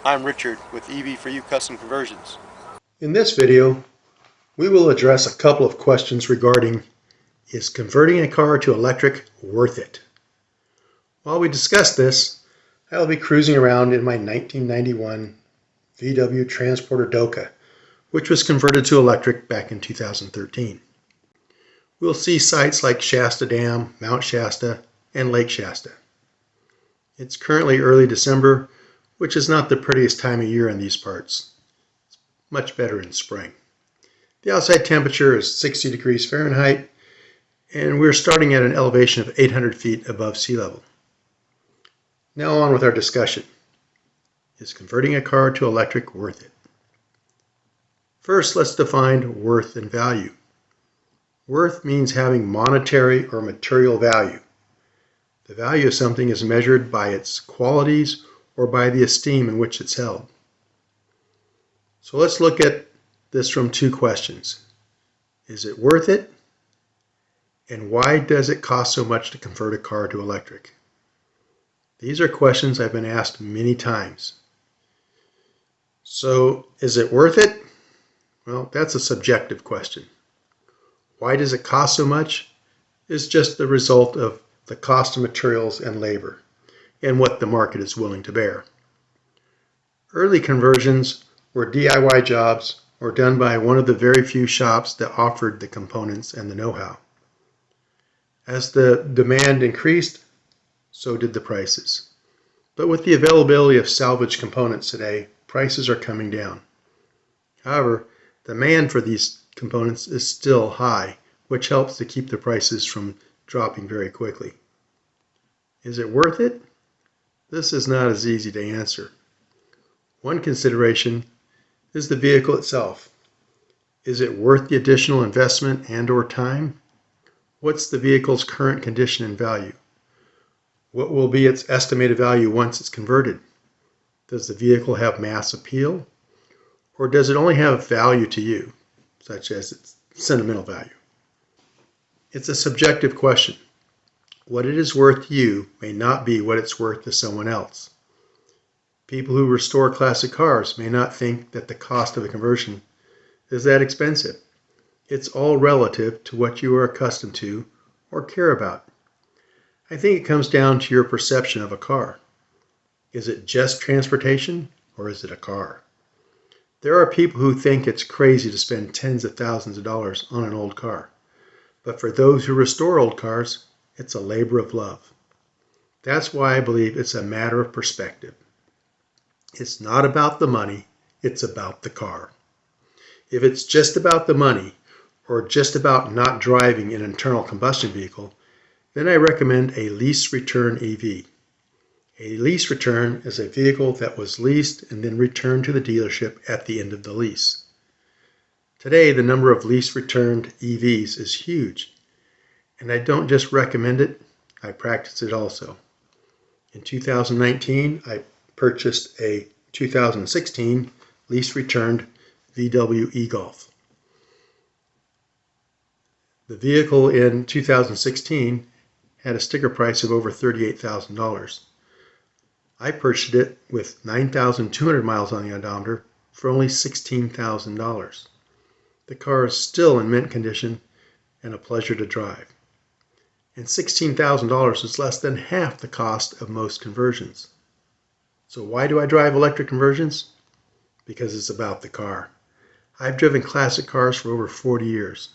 I'm Richard with EV4U Custom Conversions. In this video, we will address a couple of questions regarding, is converting a car to electric worth it? While we discuss this, I will be cruising around in my 1991 VW Transporter Doka, which was converted to electric back in 2013. We'll see sites like Shasta Dam, Mount Shasta, and Lake Shasta. It's currently early December, which is not the prettiest time of year in these parts. It's much better in spring. The outside temperature is 60 degrees Fahrenheit, and we're starting at an elevation of 800 feet above sea level. Now on with our discussion. Is converting a car to electric worth it? First, let's define worth and value. Worth means having monetary or material value. The value of something is measured by its qualities or by the esteem in which it's held. So let's look at this from two questions. Is it worth it? And why does it cost so much to convert a car to electric? These are questions I've been asked many times. So, is it worth it? Well, that's a subjective question. Why does it cost so much? It's just the result of the cost of materials and labor, and what the market is willing to bear. Early conversions were DIY jobs or done by one of the very few shops that offered the components and the know-how. As the demand increased, so did the prices. But with the availability of salvage components today, prices are coming down. However, demand for these components is still high, which helps to keep the prices from dropping very quickly. Is it worth it? This is not as easy to answer. One consideration is the vehicle itself. Is it worth the additional investment and/or time? What's the vehicle's current condition and value? What will be its estimated value once it's converted? Does the vehicle have mass appeal? Or does it only have value to you, such as its sentimental value? It's a subjective question. What it is worth to you may not be what it's worth to someone else. People who restore classic cars may not think that the cost of a conversion is that expensive. It's all relative to what you are accustomed to or care about. I think it comes down to your perception of a car. Is it just transportation or is it a car? There are people who think it's crazy to spend tens of thousands of dollars on an old car. But for those who restore old cars, it's a labor of love. That's why I believe it's a matter of perspective. It's not about the money, it's about the car. If it's just about the money, or just about not driving an internal combustion vehicle, then I recommend a lease return EV. A lease return is a vehicle that was leased and then returned to the dealership at the end of the lease. Today, the number of lease returned EVs is huge, and I don't just recommend it, I practice it also. In 2019, I purchased a 2016 lease returned VW e-Golf. The vehicle in 2016 had a sticker price of over $38,000. I purchased it with 9,200 miles on the odometer for only $16,000. The car is still in mint condition and a pleasure to drive. And $16,000 is less than half the cost of most conversions. So why do I drive electric conversions? Because it's about the car. I've driven classic cars for over 40 years.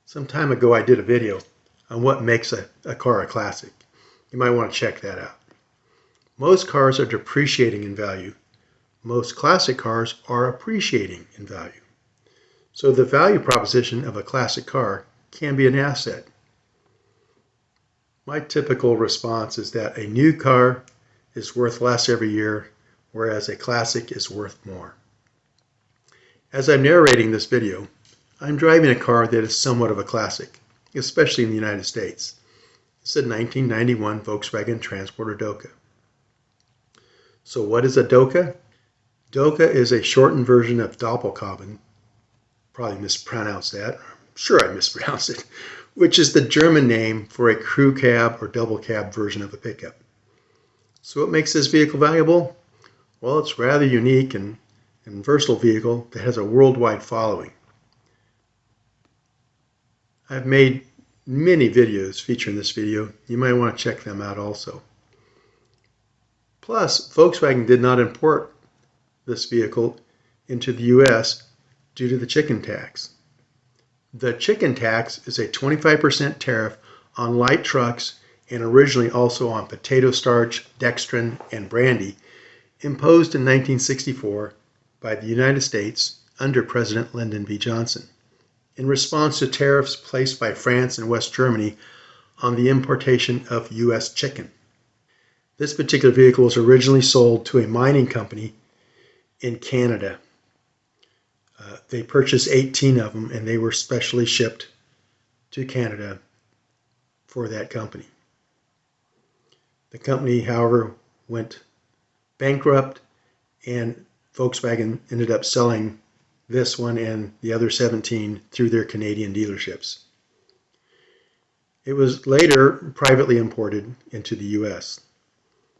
Some time ago I did a video on what makes a car a classic. You might want to check that out. Most cars are depreciating in value. Most classic cars are appreciating in value. So the value proposition of a classic car can be an asset. My typical response is that a new car is worth less every year, whereas a classic is worth more. As I'm narrating this video, I'm driving a car that is somewhat of a classic, especially in the United States. It's a 1991 Volkswagen Transporter Doka. So what is a Doka? Doka is a shortened version of Doppelkabin. Probably mispronounced that. I'm sure I mispronounced it, which is the German name for a crew cab or double cab version of a pickup. So what makes this vehicle valuable? Well, it's a rather unique and versatile vehicle that has a worldwide following. I've made many videos featuring this video. You might want to check them out also. Plus, Volkswagen did not import this vehicle into the US due to the chicken tax. The chicken tax is a 25% tariff on light trucks and originally also on potato starch, dextrin, and brandy, imposed in 1964 by the United States under President Lyndon B. Johnson in response to tariffs placed by France and West Germany on the importation of U.S. chicken. This particular vehicle was originally sold to a mining company in Canada. They purchased 18 of them, and they were specially shipped to Canada for that company. The company, however, went bankrupt, and Volkswagen ended up selling this one and the other 17 through their Canadian dealerships. It was later privately imported into the U.S.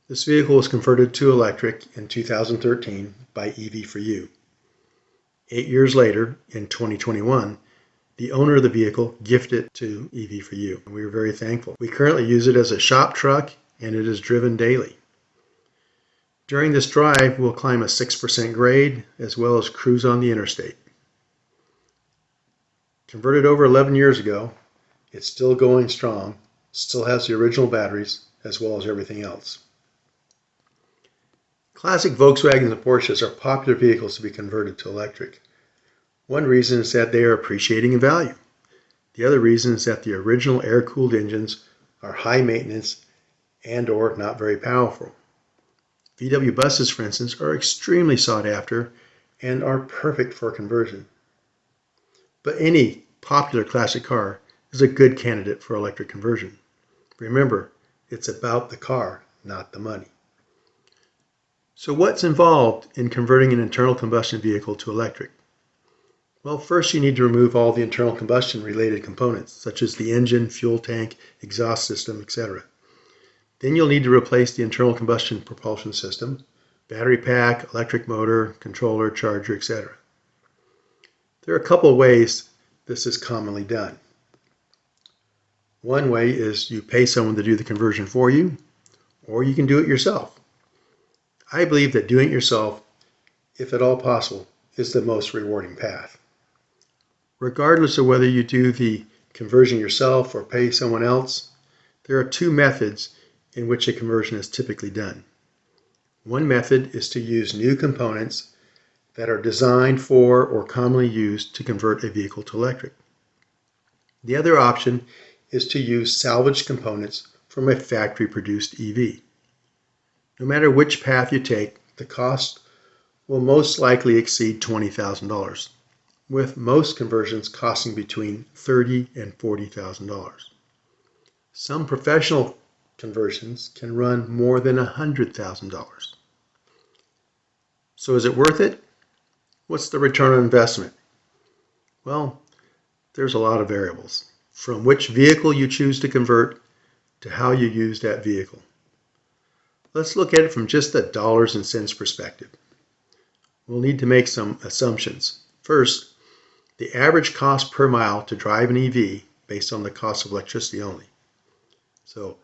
This vehicle was converted to electric in 2013 by EV4U. 8 years later, in 2021, the owner of the vehicle gifted it to EV4U, and we were very thankful. We currently use it as a shop truck, and it is driven daily. During this drive, we'll climb a 6% grade, as well as cruise on the interstate. Converted over 11 years ago, it's still going strong, still has the original batteries, as well as everything else. Classic Volkswagens and Porsches are popular vehicles to be converted to electric. One reason is that they are appreciating in value. The other reason is that the original air-cooled engines are high maintenance and or not very powerful. VW buses, for instance, are extremely sought after and are perfect for conversion. But any popular classic car is a good candidate for electric conversion. Remember, it's about the car, not the money. So what's involved in converting an internal combustion vehicle to electric? Well, first you need to remove all the internal combustion related components, such as the engine, fuel tank, exhaust system, etc. Then you'll need to replace the internal combustion propulsion system, battery pack, electric motor, controller, charger, etc. There are a couple of ways this is commonly done. One way is you pay someone to do the conversion for you, or you can do it yourself. I believe that doing it yourself, if at all possible, is the most rewarding path. Regardless of whether you do the conversion yourself or pay someone else, there are two methods in which a conversion is typically done. One method is to use new components that are designed for or commonly used to convert a vehicle to electric. The other option is to use salvaged components from a factory-produced EV. No matter which path you take, the cost will most likely exceed $20,000, with most conversions costing between $30,000 and $40,000. Some professional conversions can run more than $100,000. So is it worth it? What's the return on investment? Well, there's a lot of variables, from which vehicle you choose to convert to how you use that vehicle. Let's look at it from just the dollars and cents perspective. We'll need to make some assumptions. First, the average cost per mile to drive an EV based on the cost of electricity only. So,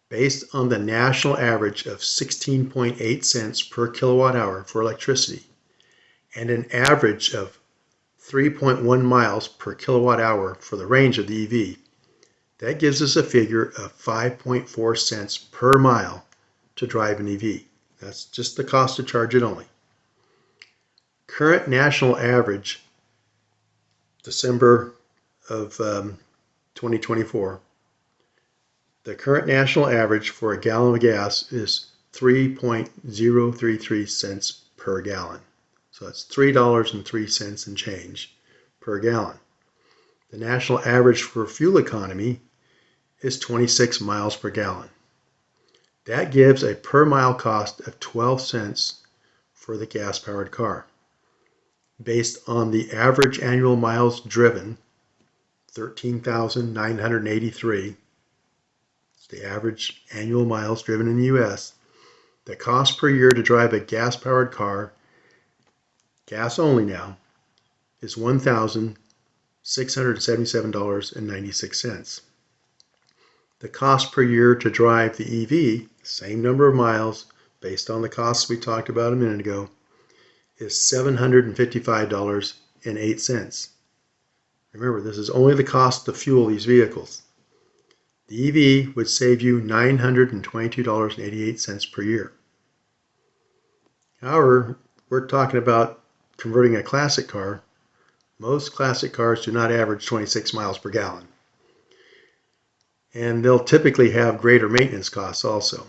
based on the national average of 16.8 cents per kilowatt hour for electricity and an average of 3.1 miles per kilowatt hour for the range of the EV, that gives us a figure of 5.4 cents per mile to drive an EV. That's just the cost to charge it only. Current national average, December of 2024, the current national average for a gallon of gas is 3.033 cents per gallon. So that's $3.03 and change per gallon. The national average for fuel economy is 26 miles per gallon. That gives a per mile cost of 12 cents for the gas-powered car. Based on the average annual miles driven, 13,983, it's the average annual miles driven in the U.S., The cost per year to drive a gas-powered car, gas only now, is $1,677.96. The cost per year to drive the EV, same number of miles, based on the costs we talked about a minute ago, is $755.08. Remember, this is only the cost to fuel these vehicles. The EV would save you $922.88 per year. However, we're talking about converting a classic car. Most classic cars do not average 26 miles per gallon. And they'll typically have greater maintenance costs also.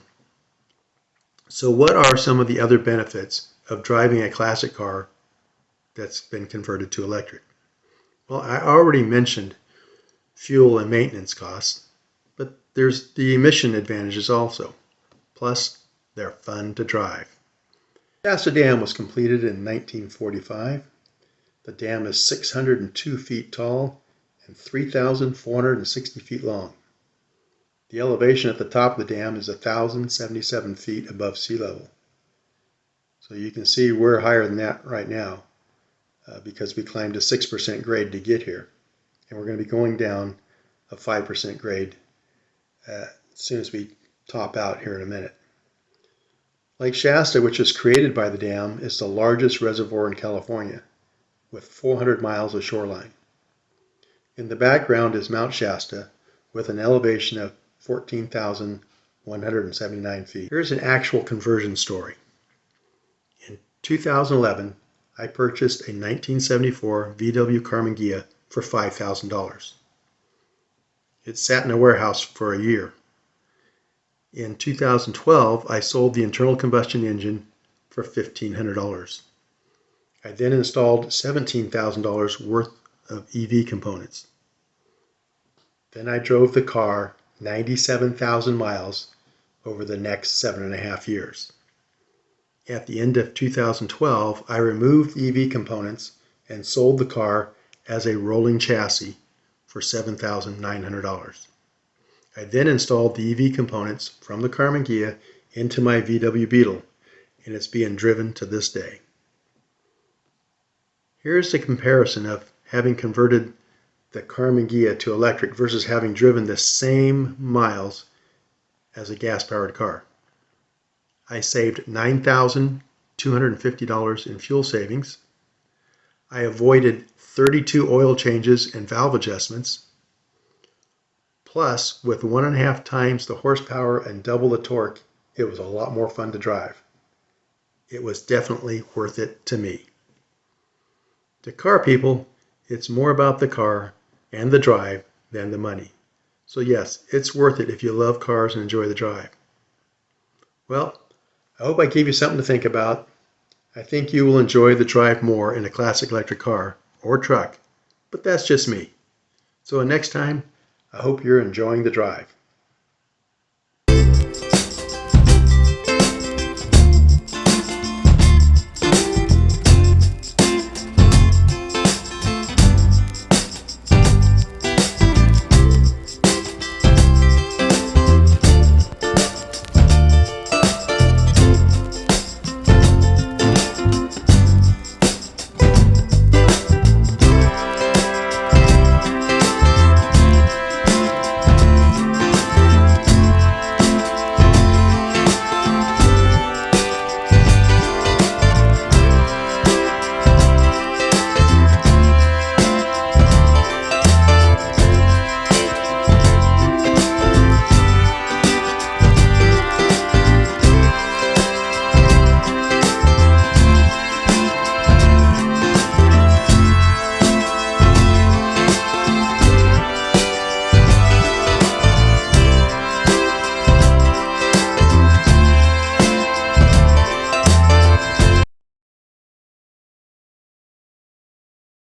So what are some of the other benefits of driving a classic car that's been converted to electric? Well, I already mentioned fuel and maintenance costs, but there's the emission advantages also. Plus, they're fun to drive. Shasta Dam was completed in 1945. The dam is 602 feet tall and 3,460 feet long. The elevation at the top of the dam is 1,077 feet above sea level. So you can see we're higher than that right now because we climbed a 6% grade to get here. And we're going to be going down a 5% grade as soon as we top out here in a minute. Lake Shasta, which was created by the dam, is the largest reservoir in California, with 400 miles of shoreline. In the background is Mount Shasta, with an elevation of 14,179 feet. Here's an actual conversion story. In 2011, I purchased a 1974 VW Ghia for $5,000. It sat in a warehouse for a year. In 2012, I sold the internal combustion engine for $1,500. I then installed $17,000 worth of EV components. Then I drove the car 97,000 miles over the next 7.5 years. At the end of 2012, I removed EV components and sold the car as a rolling chassis for $7,900. I then installed the EV components from the Ghia into my VW Beetle, and it's being driven to this day. Here's the comparison of having converted the Ghia to electric versus having driven the same miles as a gas-powered car. I saved $9,250 in fuel savings. I avoided 32 oil changes and valve adjustments. Plus, with 1.5 times the horsepower and double the torque, it was a lot more fun to drive. It was definitely worth it to me. To car people, it's more about the car and the drive than the money. So yes, it's worth it if you love cars and enjoy the drive. Well, I hope I gave you something to think about. I think you will enjoy the drive more in a classic electric car or truck, but that's just me. So next time, I hope you're enjoying the drive.